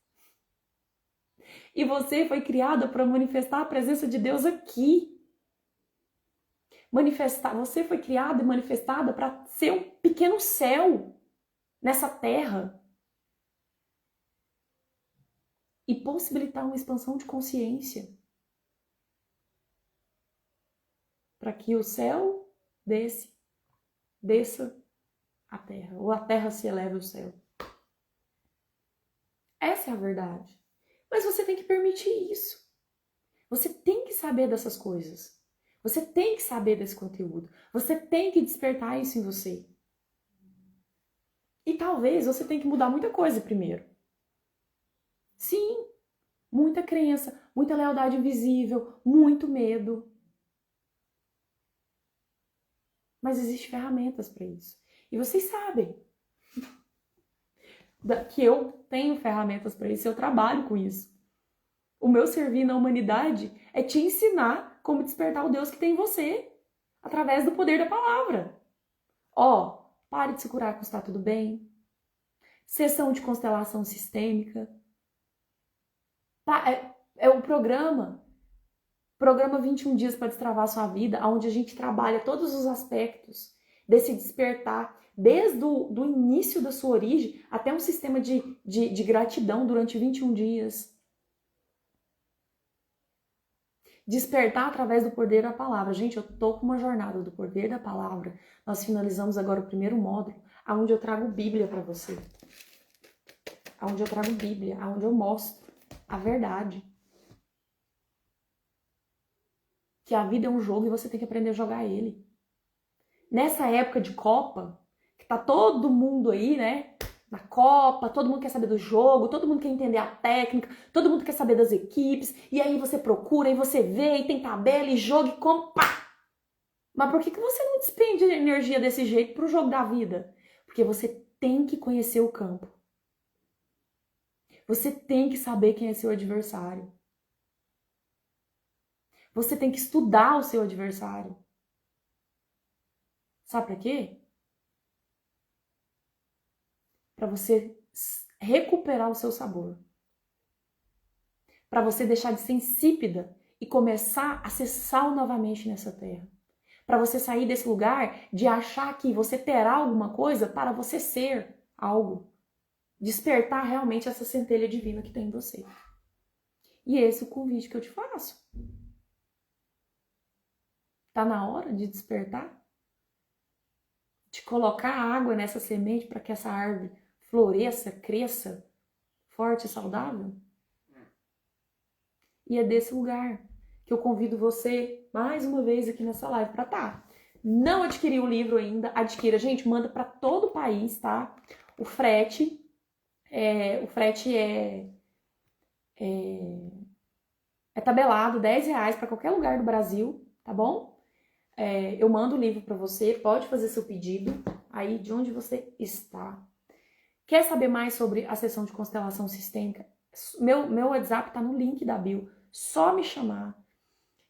E você foi criada para manifestar a presença de Deus aqui. Você foi criada e manifestada para ser um pequeno céu nessa terra e possibilitar uma expansão de consciência para que o céu desça a terra, ou a terra se eleve ao céu. Essa é a verdade. Mas você tem que permitir isso. Você tem que saber dessas coisas. Você tem que saber desse conteúdo. Você tem que despertar isso em você. E talvez você tenha que mudar muita coisa primeiro. Sim, muita crença, muita lealdade invisível, muito medo. Mas existem ferramentas para isso. E vocês sabem que eu tenho ferramentas para isso, eu trabalho com isso. O meu servir na humanidade é te ensinar como despertar o Deus que tem em você, através do poder da palavra. Ó, pare de se curar com está tudo bem. Sessão de constelação sistêmica. É o programa 21 dias para destravar a sua vida, onde a gente trabalha todos os aspectos desse despertar, desde o início da sua origem até um sistema de gratidão durante 21 dias. Despertar através do poder da palavra. Gente, eu tô com uma jornada do poder da palavra. Nós finalizamos agora o primeiro módulo, onde eu trago Bíblia para você. Onde eu trago Bíblia, onde eu mostro a verdade. Que a vida é um jogo e você tem que aprender a jogar ele. Nessa época de Copa, que tá todo mundo aí, né? Na Copa, todo mundo quer saber do jogo, todo mundo quer entender a técnica, todo mundo quer saber das equipes, e aí você procura, e você vê, e tem tabela, e jogo, e como, pá! Mas por que você não despende energia desse jeito pro jogo da vida? Porque você tem que conhecer o campo. Você tem que saber quem é seu adversário. Você tem que estudar o seu adversário. Sabe pra quê? Para você recuperar o seu sabor. Para você deixar de ser insípida e começar a ser sal novamente nessa terra. Para você sair desse lugar de achar que você terá alguma coisa para você ser algo. Despertar realmente essa centelha divina que tem em você. E esse é o convite que eu te faço. Tá na hora de despertar? De colocar água nessa semente para que essa árvore floresça, cresça, forte e saudável? E é desse lugar que eu convido você, mais uma vez aqui nessa live, para tá. Não adquiriu o livro ainda, adquira. Gente, manda para todo o país, tá? O frete é tabelado, R$10 para qualquer lugar do Brasil, tá bom? Eu mando o livro para você, pode fazer seu pedido aí de onde você está. Quer saber mais sobre a sessão de constelação sistêmica? Meu WhatsApp tá no link da bio, só me chamar.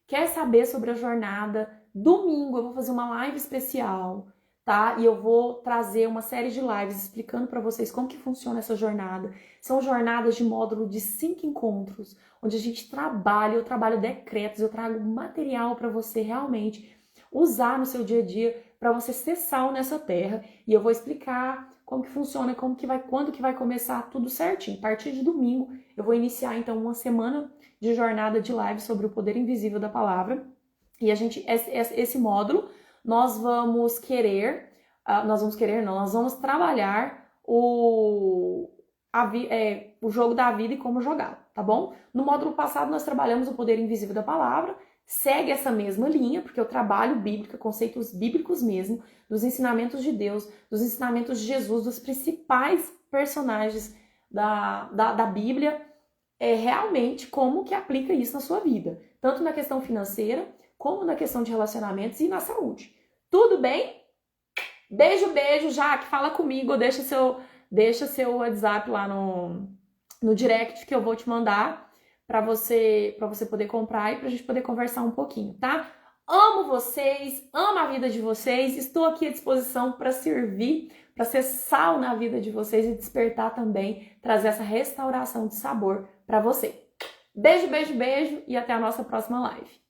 Quer saber sobre a jornada? Domingo eu vou fazer uma live especial, tá? E eu vou trazer uma série de lives explicando para vocês como que funciona essa jornada. São jornadas de módulo de 5 encontros, onde a gente trabalha, eu trabalho decretos, eu trago material para você realmente usar no seu dia a dia, para você ser sal nessa terra. E eu vou explicar como que funciona, quando que vai começar tudo certinho. A partir de domingo eu vou iniciar então uma semana de jornada de live sobre o poder invisível da palavra. E esse módulo nós vamos trabalhar o jogo da vida e como jogá-lo, tá bom? No módulo passado nós trabalhamos o poder invisível da palavra. Segue essa mesma linha, porque eu trabalho bíblica, conceitos bíblicos mesmo, dos ensinamentos de Deus, dos ensinamentos de Jesus, dos principais personagens da Bíblia, realmente como que aplica isso na sua vida, tanto na questão financeira, como na questão de relacionamentos e na saúde. Tudo bem? Beijo, beijo, Jaque, fala comigo, deixa seu WhatsApp lá no direct que eu vou te mandar, para você poder comprar e pra gente poder conversar um pouquinho, tá? Amo vocês, amo a vida de vocês, estou aqui à disposição para servir, para ser sal na vida de vocês e despertar também, trazer essa restauração de sabor para você. Beijo, beijo, beijo e até a nossa próxima live.